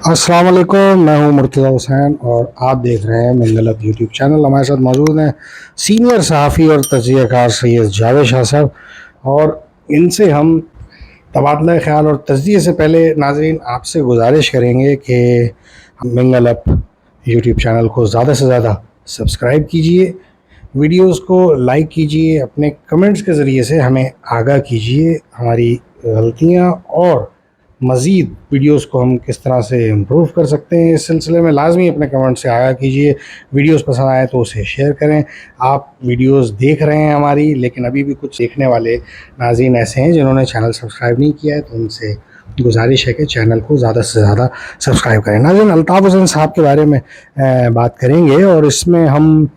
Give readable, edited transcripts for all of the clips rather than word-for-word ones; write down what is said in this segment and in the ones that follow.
अस्सलाम वालेकुम, मैं हूं मुर्तज़ा हुसैन और आप देख रहे हैं मंगल अब यूट्यूब चैनल। हमारे साथ मौजूद हैं सीनियर सहाफ़ी और तजज़ियाकार सैयद जावेद शाह साहब, और इनसे हम तबादला ख़्याल और तजज़िये से पहले नाज़रीन आपसे गुजारिश करेंगे कि मंगल अब यूट्यूब चैनल को ज़्यादा से ज़्यादा सब्सक्राइब कीजिए, वीडियोस को लाइक कीजिए, अपने कमेंट्स के ज़रिए से हमें आगाह कीजिए हमारी गलतियाँ और मज़ीद वीडियोस को हम किस तरह से इम्प्रूव कर सकते हैं। इस सिलसिले में लाजमी अपने कमेंट से आगाह कीजिए। वीडियोस पसंद आए तो उसे शेयर करें। आप वीडियोस देख रहे हैं हमारी, लेकिन अभी भी कुछ देखने वाले नाज़रीन ऐसे हैं जिन्होंने चैनल सब्सक्राइब नहीं किया है, तो उनसे गुजारिश है कि चैनल को ज़्यादा से ज़्यादा सब्सक्राइब करें। नाज़रीन, अल्ताफ़ हुसैन साहब के बारे में बात करेंगे, और इसमें हम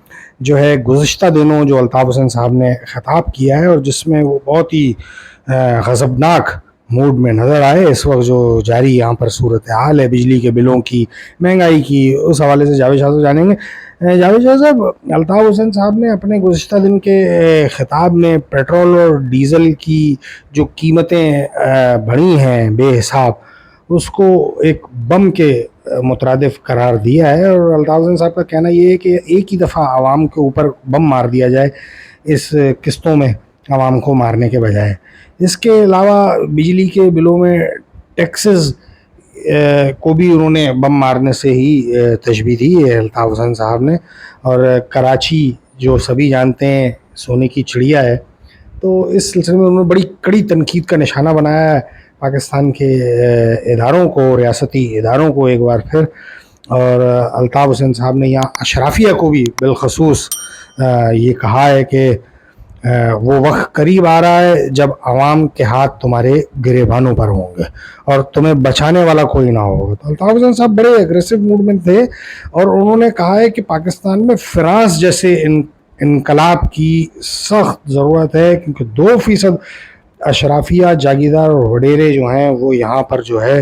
जो है गुज़िश्ता दिनों जो अल्ताफ़ हुसैन साहब ने ख़िताब किया है और जिसमें वो बहुत ही ग़ज़बनाक मूड में नज़र आए। इस वक्त जो जारी यहाँ पर सूरत हाल है बिजली के बिलों की, महंगाई की, उस हवाले से जावेद शाह से जानेंगे। जावेद शाह साहब, अल्ताफ़ हुसैन साहब ने अपने गुज़िश्ता दिन के ख़िताब में पेट्रोल और डीज़ल की जो कीमतें बढ़ी हैं बेहिसाब, उसको एक बम के मुतरादिफ करार दिया है। और अल्ताफ़ हुसैन साहब का कहना ये है कि एक ही दफ़ा आवाम के ऊपर बम मार दिया जाए इस किस्तों में आवाम को मारने के बजाय। इसके अलावा बिजली के बिलों में टैक्सेस को भी उन्होंने बम मारने से ही तशबीह दी है अल्ताफ़ हुसैन साहब ने। और कराची जो सभी जानते हैं सोने की चिड़िया है, तो इस सिलसिले में उन्होंने बड़ी कड़ी तनकीद का निशाना बनाया है पाकिस्तान के इदारों को, रियासती इदारों को एक बार फिर। और अल्ताफ़ हुसैन साहब ने यहाँ अशराफिया को भी बिलखसूस ये कहा है कि वो वक्त करीब आ रहा है जब आवाम के हाथ तुम्हारे गिरेबानों पर होंगे और तुम्हें बचाने वाला कोई ना होगा। तो अल्ताफ़ हुसैन साहब बड़े एग्रेसिव मूड में थे, और उन्होंने कहा है कि पाकिस्तान में फ्रांस जैसे इनकलाब की सख्त ज़रूरत है, क्योंकि 2% अशराफिया, जागीरदार और वडेरे जो हैं वो यहाँ पर जो है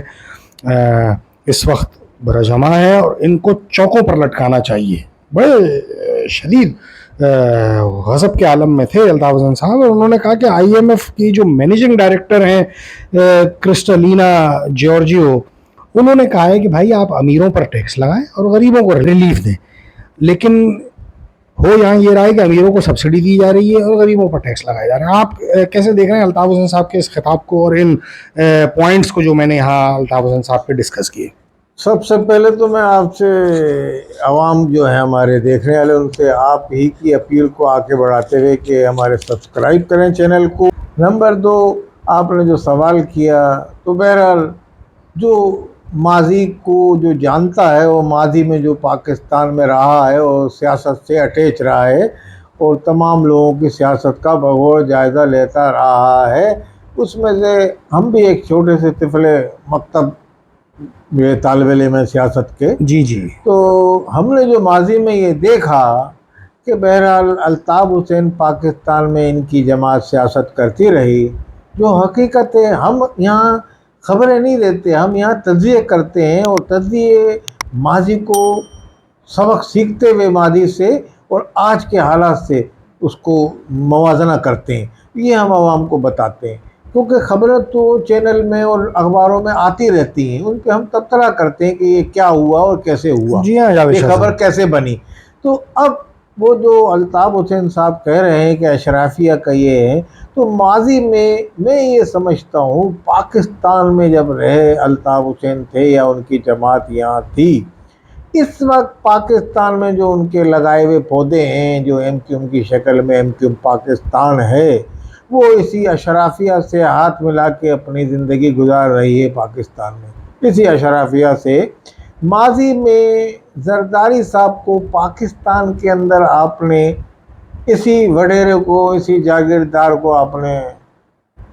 इस वक्त बरजमा है, और इनको चौकों पर लटकाना चाहिए। बड़े शदीद गज़ब के आलम में थे अल्ताफ़ हुसैन साहब। और उन्होंने कहा कि IMF की जो मैनेजिंग डायरेक्टर हैं क्रिस्टलिना जॉर्जियो, उन्होंने कहा है कि भाई आप अमीरों पर टैक्स लगाएं और गरीबों को रिलीफ दें, लेकिन हो यहाँ ये रहा है कि अमीरों को सब्सिडी दी जा रही है और गरीबों पर टैक्स लगाए जा रहे हैं। आप कैसे देख रहे हैं अल्ताफ़ हुसैन साहब के इस खिताब को और इन पॉइंट्स को जो मैंने यहाँ अल्ताफ़ हुसैन साहब पे डिस्कस किए? सबसे पहले तो मैं आपसे आवाम जो है हमारे देखने वाले, उनसे आप ही की अपील को आगे बढ़ाते हुए कि हमारे सब्सक्राइब करें चैनल को। नंबर 2, आपने जो सवाल किया, तो बहरहाल जो माजी को जो जानता है, वो माजी में जो पाकिस्तान में रहा है और सियासत से अटैच रहा है और तमाम लोगों की सियासत का बगौर जायज़ा लेता रहा है, उसमें से हम भी एक छोटे से तिफले मकतब मेरे तालिब इल्म है सियासत के। जी। तो हमने जो माजी में ये देखा कि बहरहाल अल्ताफ़ हुसैन पाकिस्तान में इनकी जमात सियासत करती रही। जो हकीकत है, हम यहाँ ख़बरें नहीं देते, हम यहाँ तज़िये करते हैं, और तज़िये माजी को सबक सीखते हुए माजी से और आज के हालात से उसको मवाजना करते हैं। ये हम आवाम को बताते हैं, क्योंकि ख़बरें तो चैनल में और अखबारों में आती रहती हैं, उन पर हम तबसरा करते हैं कि ये क्या हुआ और कैसे हुआ, जी हाँ, ये खबर कैसे बनी। तो अब वो जो अल्ताफ़ हुसैन साहब कह रहे हैं कि अशराफिया का ये है, तो माजी में मैं ये समझता हूँ पाकिस्तान में जब रहे अल्ताफ़ हुसैन थे या उनकी जमात यहाँ थी, इस वक्त पाकिस्तान में जो उनके लगाए हुए पौधे हैं, जो MQM की शक्ल में MQM पाकिस्तान है, वो इसी अशराफिया से हाथ मिला के अपनी ज़िंदगी गुजार रही है पाकिस्तान में। इसी अशराफिया से माजी में जरदारी साहब को पाकिस्तान के अंदर आपने इसी वडेरे को, इसी जागीरदार को आपने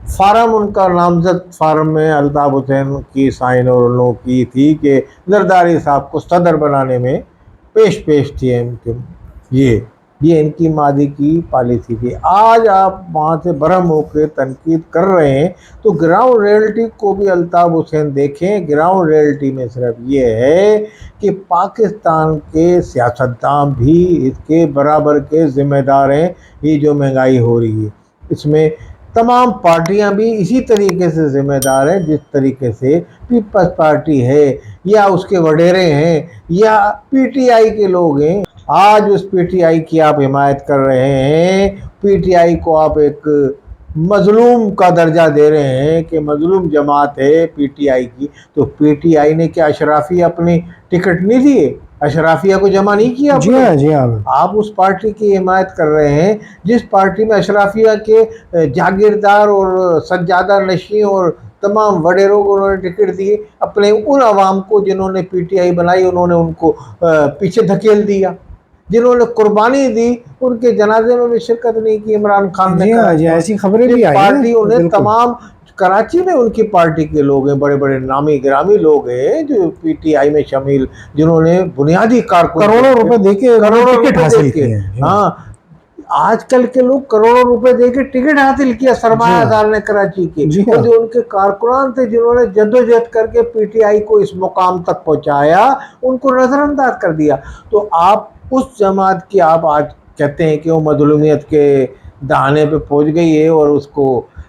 फार्म, उनका नामजद फार्म में अल्ताफ़ हुसैन की साइन और उन लोगों की थी कि जरदारी साहब को सदर बनाने में पेश थी MQM। ये इनकी मादी की पॉलिसी थी। आज आप वहाँ से बरहम होकर तनकीद कर रहे हैं, तो ग्राउंड रियलिटी को भी अल्ताफ़ हुसैन देखें। ग्राउंड रियलिटी में सिर्फ ये है कि पाकिस्तान के सियासतदान भी इसके बराबर के ज़िम्मेदार हैं। ये जो महंगाई हो रही है, इसमें तमाम पार्टियां भी इसी तरीके से जिम्मेदार हैं, जिस तरीके से पीपल्स पार्टी है या उसके वडेरे हैं या पीटीआई के लोग हैं। आज उस पीटीआई की आप हिमायत कर रहे हैं, पीटीआई को आप एक मजलूम का दर्जा दे रहे हैं कि मजलूम जमात है पीटीआई की। तो पीटीआई ने क्या अशराफिया अपनी टिकट नहीं दिए, अशराफिया को जमा नहीं किया? जी हाँ, जी हाँ। आप उस पार्टी की हिमायत कर रहे हैं जिस पार्टी में अशराफिया के जागीरदार और सज्जादा नशी और तमाम वडेरों को उन्होंने टिकट दिए। अपने उन अवाम को जिन्होंने पीटीआई बनाई उन्होंने उनको पीछे धकेल दिया। जिन्होंने कुर्बानी दी उनके जनाजे में भी शिरकत नहीं की इमरान खान ने। जी हाँ, जी, ऐसी खबरें भी आई हैं। पार्टी उन्हें बिल्कुल। तमाम कराची में उनकी पार्टी के लोग हैं, बड़े बड़े नामी गिरामी लोग हैं जो पीटीआई में शामिल, जिन्होंने बुनियादी कारकुन करोड़ों रुपए देके करोड़ों टिकट रुपए हासिल देके, किए हैं। हाँ, आजकल के लोग करोड़ों रुपए देके टिकट हासिल किया सरमायादार ने कराची के। जी तो हाँ। जो उनके कारकुनान थे जिन्होंने जद्दोजहद करके पीटीआई को इस मुकाम तक पहुंचाया, उनको नजरअंदाज कर दिया। तो आप उस जमात की आप आज कहते हैं कि वो मजलूमियत के दहाने पे पहुंच गई है और उसको।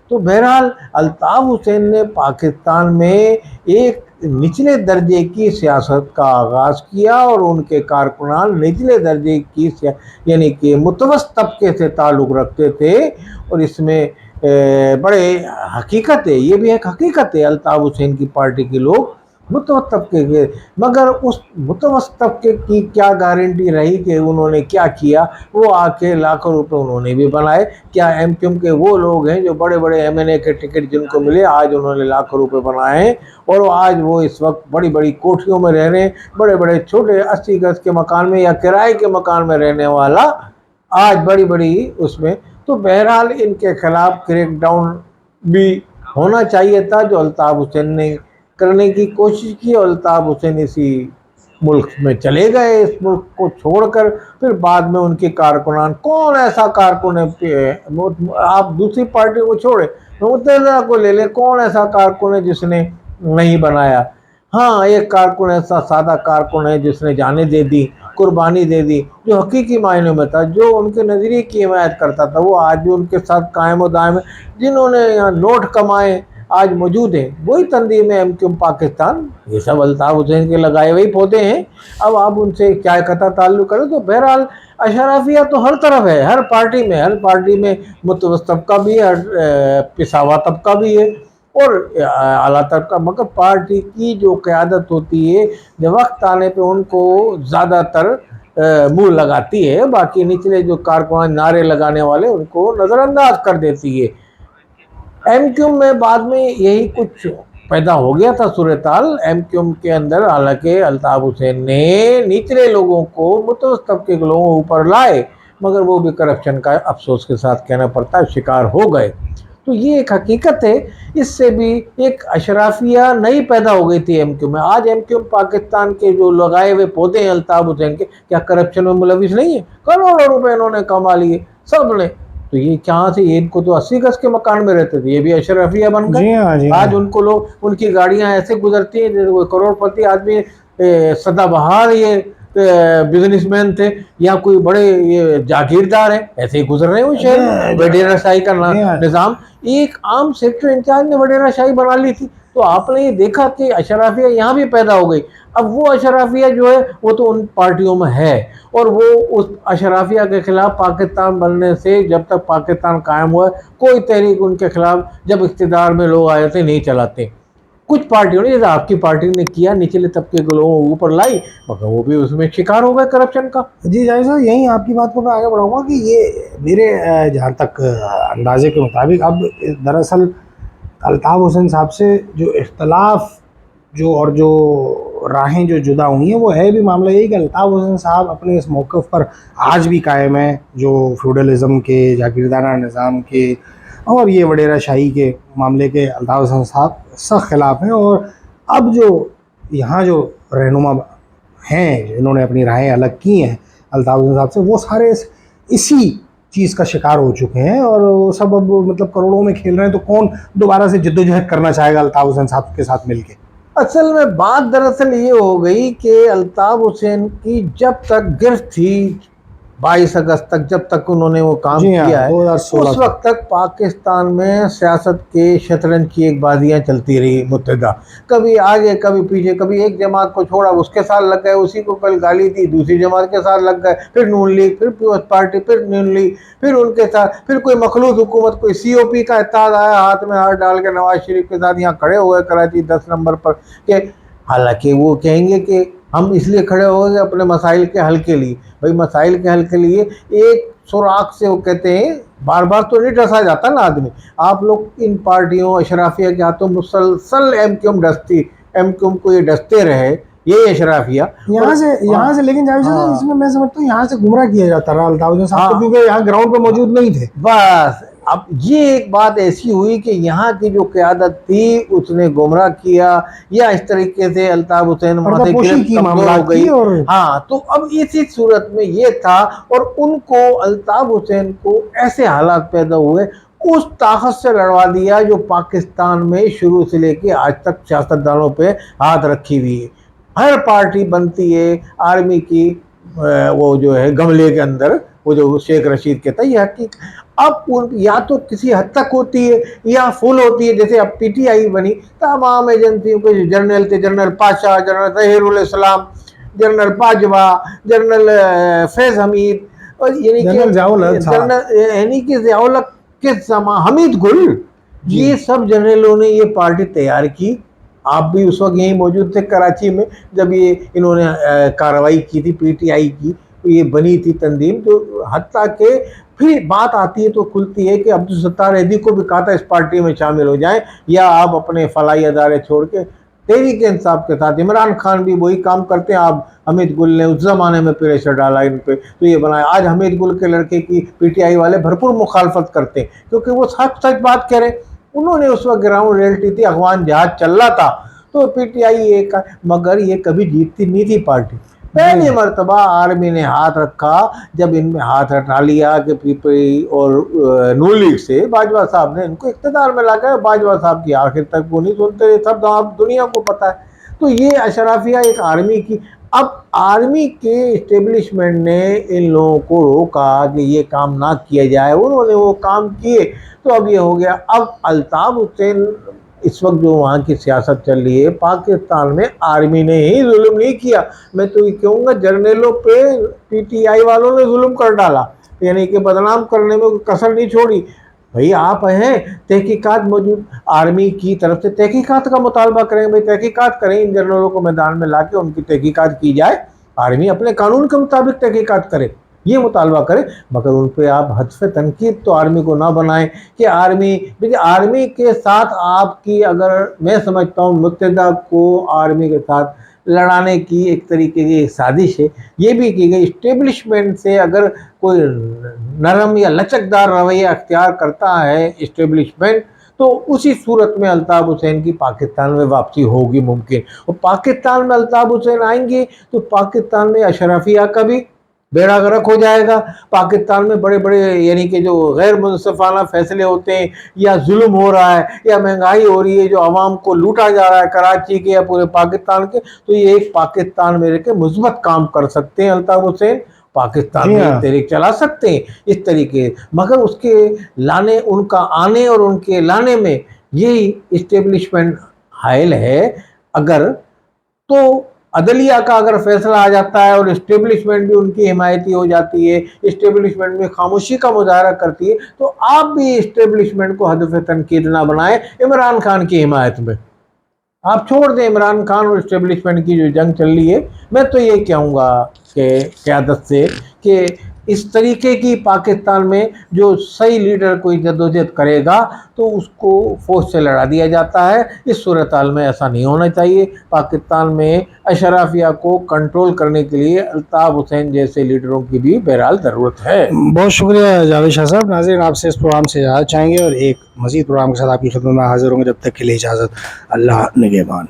तो बहरहाल अल्ताफ हुसैन ने पाकिस्तान में एक निचले दर्जे की सियासत का आगाज़ किया और उनके कारकुनान निचले दर्जे की यानी कि मुतवस्त तबके से ताल्लुक़ रखते थे। और इसमें बड़े हकीकत है, ये भी एक हकीकत है, अल्ताफ हुसैन की पार्टी के लोग मुतवस्त तबके के। मगर उस मुतवस्त तबके की क्या गारंटी रही कि उन्होंने क्या किया? वो आके लाखों रुपए उन्होंने भी बनाए। क्या एमक्यूएम के वो लोग हैं जो बड़े बड़े एमएनए के टिकट जिनको मिले आज उन्होंने लाखों रुपए बनाए और आज वो इस वक्त बड़ी बड़ी कोठियों में रह रहे हैं, बड़े बड़े छोटे 80 गज के मकान में या किराए के मकान में रहने वाला आज बड़ी बड़ी उसमें। तो बहरहाल इनके खिलाफ क्रैकडाउन भी होना चाहिए था जो अल्ताफ हुसैन ने करने की कोशिश की। और अल्ताफ हुसैन इसी मुल्क में चले गए, इस मुल्क को छोड़कर। फिर बाद में उनके कारकुनान, कौन ऐसा कारकुन है, आप दूसरी पार्टी को छोड़े मुतहदा को ले लें, कौन ऐसा कारकुन है जिसने नहीं बनाया? हाँ, एक कारकुन ऐसा सादा कारकुन है जिसने जाने दे दी, कुर्बानी दे दी, जो हकीकी मायनों में था, जो उनके नज़रिए की हिमायत करता था, वो आज भी उनके साथ कायम व दायम है। जिन्होंने यहाँ नोट कमाए आज मौजूद है, वही तंजीम है एमक्यूएम पाकिस्तान। ये सब अल्ताफ हुसैन के लगाए हुए पौधे हैं। अब आप उनसे क्या कता ताल्लुक़ करें? तो बहरहाल अशराफिया तो हर तरफ है, हर पार्टी में मुतवस्सित तबका भी है, पिसावा तबका भी है और आला तबका। मगर पार्टी की जो क़यादत होती है जब वक्त आने पे उनको ज़्यादातर मुँह लगाती है, बाकी निचले जो कारकुनान नारे लगाने वाले उनको नज़रअंदाज कर देती है। एमक्यूएम में बाद में यही कुछ पैदा हो गया था सूरताल एमक्यूएम के अंदर। हालांकि अल्ताफ हुसैन ने निचले लोगों को मुतवस्सित तबके के लोगों को ऊपर लाए, मगर वो भी करप्शन का अफसोस के साथ कहना पड़ता है शिकार हो गए। तो ये एक हकीकत है। इससे भी एक अशराफिया नई पैदा हो गई थी एमक्यूएम में। आज एमक्यूएम पाकिस्तान के जो लगाए हुए पौधे हैं अल्ताफ हुसैन के, क्या करप्शन में मुलविस नहीं है? करोड़ों रुपए इन्होंने कमा लिए सब ने। तो ये कहाँ से? ये इनको तो 80 गज के मकान में रहते थे, ये भी अशराफिया बन गए। आज उनको लोग, उनकी गाड़ियां ऐसे गुजरती हैं जैसे करोड़पति आदमी, सदाबहार ये बिजनेसमैन थे या कोई बड़े ये जागीरदार हैं, ऐसे ही गुजर रहे हैं वो शहर। वडेरा शाही का निज़ाम एक आम सेक्टर इंचार्ज ने वडेरा शाही बना ली थी। तो आपने ये देखा कि अशराफिया यहाँ भी पैदा हो गई। अब वो अशराफिया जो है वो तो उन पार्टियों में है और वो उस अशराफिया के खिलाफ पाकिस्तान बनने से जब तक पाकिस्तान कायम हुआ कोई तहरीक उनके खिलाफ जब इख्तिदार में लोग आए थे नहीं चलाते। कुछ पार्टियों ने, जैसे आपकी पार्टी ने किया, निचले तबके के लोगों को ऊपर लाई, मगर वो भी उसमें शिकार हो गए करप्शन का। जी जाहिर साहब, यहीं आपकी बात को मैं आगे बढ़ाऊंगा कि ये मेरे जहाँ तक अंदाजे के मुताबिक अब दरअसल अल्ताफ हुसैन साहब से जो इख्तलाफ जो और जो राहें जो जुदा हुई हैं वो है भी मामला यही कि अल्ताफ हुसैन साहब अपने इस मौक़िफ़ पर आज भी कायम हैं जो फ्यूडलिज़म के, जागीरदारा निज़ाम के और ये वडेरा शाही के मामले के अल्ताफ हुसैन साहब सख्त ख़िलाफ़ हैं। और अब जो यहाँ जो रहनुमा हैं जिन्होंने अपनी राहें अलग की हैं अल्ताफ हुसैन साहब से, वो सारे इसी चीज़ का शिकार हो चुके हैं और वो सब अब मतलब करोड़ों में खेल रहे हैं। तो कौन दोबारा से जद्दोजहद करना चाहेगा अल्ताफ हुसैन साहब के साथ मिलके? असल में बात दरअसल ये हो गई कि अल्ताफ हुसैन की जब तक गिरफ्त थी 22 अगस्त तक जब तक उन्होंने वो काम जी हाँ, किया है 2016 उस वक्त तक पाकिस्तान में सियासत के शतरंज की एक बाजियाँ चलती रही मुत्तदा, कभी आगे कभी पीछे, कभी एक जमात को छोड़ा उसके साथ लग गए, उसी को कल गाली दी, दूसरी जमात के साथ लग गए, फिर नून लीग, फिर पीपल्स पार्टी, फिर नून लीग, फिर उनके साथ, फिर कोई मखलूत हुकूमत, कोई COP का इत्तेहाद आया, हाथ में हाथ डाल के नवाज शरीफ के साथ यहाँ खड़े हुए कराची 10 नंबर पर कि हालांकि वो कहेंगे कि हम इसलिए खड़े हो गए अपने मसाइल के हल के लिए। भाई मसाइल के हल के लिए एक सुराख से, वो कहते हैं बार बार तो नहीं डसा जाता ना आदमी। आप लोग इन पार्टियों अशराफिया के हाथों मुसलसल MQM डसती, MQM को ये डसते रहे, ये अशराफिया यहाँ से लेकिन जावेद साहब इसमें मैं समझता हूँ यहाँ से गुमराह किया जाता रहा अल्ताफ हुसैन साहब को, क्योंकि यहाँ ग्राउंड पे मौजूद नहीं थे। बस अब ये एक बात ऐसी हुई कि यहाँ की जो क़यादत थी उसने गुमराह किया, या इस तरीके से अल्ताफ हुसैन माथे गिरफ्त कमजोर हो गई। हाँ, तो अब इसी सूरत में ये था, और उनको अल्ताफ हुसैन को ऐसे हालात पैदा हुए, उस ताकत से लड़वा दिया जो पाकिस्तान में शुरू से लेके आज तक सियासतदानों पे हाथ रखी हुई है। हर पार्टी बनती है आर्मी की, वो जो है गमले के अंदर, वो जो शेख रशीद कहता है, ये हकीक अब या तो किसी हद तक होती है या फुल होती है। जैसे अब PTI बनी, तमाम एजेंसियों के जनरल थे, जनरल पाशा, जनरल तहीरुल इस्लाम, जनरल बाजवा, जनरल फैज़ हमीद, और यानी कि ज़ियाउल के समा हमीद गुल, ये सब जनरलों ने ये पार्टी तैयार की। आप भी उस वक्त यहीं मौजूद थे कराची में जब ये इन्होंने कार्रवाई की थी PTI की, तो ये बनी थी तंजीम। तो हत्ता के फिर बात आती है तो खुलती है कि अब्दुल सत्तार ऐदी को भी कहा था इस पार्टी में शामिल हो जाएं, या आप अपने फलाई अदारे छोड़ के तहरीक इंसाफ के साथ। इमरान खान भी वही काम करते हैं। आप हमीद गुल ने उस ज़माने में प्रेशर डाला इन पे, तो ये बनाया। आज हमीद गुल के लड़के की PTI वाले भरपूर मुखालफत करते हैं, क्योंकि वो सच बात कह रहे। उन्होंने उस वक्त ग्राउंड रियलिटी थी, अफगान जहाज चल रहा था, तो PTI एक, मगर ये कभी जीतती नहीं थी पार्टी। पहली मरतबा आर्मी ने हाथ रखा, जब इनमें हाथ हटा लिया कि PPI और नून लीग से, बाजवा साहब ने इनको इख्तियार में लाकर, बाजवा साहब की आखिर तक वो नहीं सुनते, सब आप दुनिया को पता है। तो ये अशराफिया एक आर्मी की, अब आर्मी के इस्टेब्लिशमेंट ने इन लोगों को रोका कि ये काम ना किया जाए, उन्होंने वो काम किए, तो अब ये हो गया। अब अल्ताफ हुसैन इस वक्त जो वहाँ की सियासत चल रही है, पाकिस्तान में आर्मी ने ही जुल्म नहीं किया, मैं तो ये कहूँगा जर्नलों पे PTI वालों ने जुल्म कर डाला, यानी कि बदनाम करने में कोई कसर नहीं छोड़ी। भाई आप हैं, तहकीकात मौजूद, आर्मी की तरफ से तहकीकात का मुतालबा करें, भाई तहकीकात करें, इन जर्नलों को मैदान में ला के उनकी तहकीकात की जाए, आर्मी अपने कानून के मुताबिक तहकीकात करे, ये मुतालबा करें। मगर उन पर आप हदफ तनकीद तो आर्मी को ना बनाएं कि आर्मी के साथ आपकी, अगर मैं समझता हूँ मुत्तहिदा को आर्मी के साथ लड़ाने की एक तरीके की साजिश है, ये भी की गई। इस्टेब्लिशमेंट से अगर कोई नरम या लचकदार रवैया अख्तियार करता है इस्टेब्लिशमेंट, तो उसी सूरत में अल्ताफ हुसैन की पाकिस्तान में वापसी होगी मुमकिन। और पाकिस्तान में अल्ताफ हुसैन आएंगे तो पाकिस्तान में अशराफिया का भी बेड़ा गर्क हो जाएगा। पाकिस्तान में बड़े बड़े यानी कि जो गैर मुनसिफाना फैसले होते हैं, या जुल्म हो रहा है, या महंगाई हो रही है, जो आवाम को लूटा जा रहा है कराची के या पूरे पाकिस्तान के, तो ये एक पाकिस्तान में रह के मुस्बत काम कर सकते हैं अल्ताफ हुसैन, पाकिस्तान में तहरीक चला सकते हैं इस तरीके। मगर उसके लाने, उनका आने और उनके लाने में यही इस्टेब्लिशमेंट हायल है। अगर तो अदलिया का अगर फैसला आ जाता है और इस्टेब्लिशमेंट भी उनकी हिमायती हो जाती है, इस्टेब्लिशमेंट में खामोशी का मुजाहरा करती है, तो आप भी इस्टेब्लिशमेंट को हदफ तनकीद ना बनाएं इमरान खान की हिमायत में। आप छोड़ दें इमरान खान और इस्टेब्लिशमेंट की जो जंग चल रही है। मैं तो ये कहूँगा कि क़यादत से कि इस तरीके की पाकिस्तान में जो सही लीडर कोई जद्दोजहद करेगा तो उसको फौज से लड़ा दिया जाता है। इस सूरत हाल में ऐसा नहीं होना चाहिए। पाकिस्तान में अशराफिया को कंट्रोल करने के लिए अल्ताफ हुसैन जैसे लीडरों की भी बहरहाल ज़रूरत है। बहुत शुक्रिया जावेद शाह साहब। नाज़रीन, आपसे इस प्रोग्राम से इजाज़त चाहेंगे और एक मज़ीद प्रोग्राम के साथ आपकी खिदमत में हाजिर होंगे। जब तक के लिए इजाज़त, अल्लाह निगहबान।